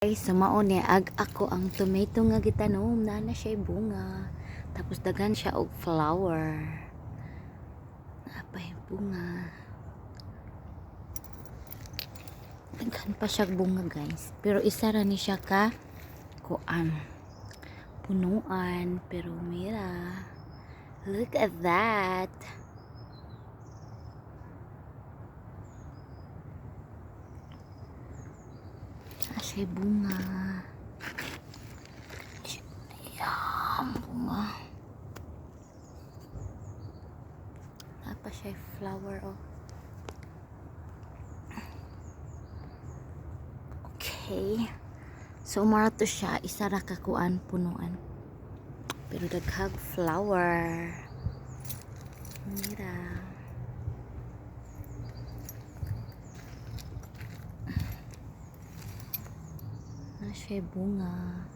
Guys, sumao ni ag ako ang tomato nga gitanom na siya bunga. Tapos dagan siya og flower. Napay bunga. Daghan pa siya bunga, guys. Pero isa ra ni siya ka kuan. Punuan, pero mira. Look at that. Siya bunga. Ayan, bunga. Apa siya flower, oh. Okay. So, mara to siya. Isa ra kakuan punuan. Pero daghag flower. Mira. Na siya bunga.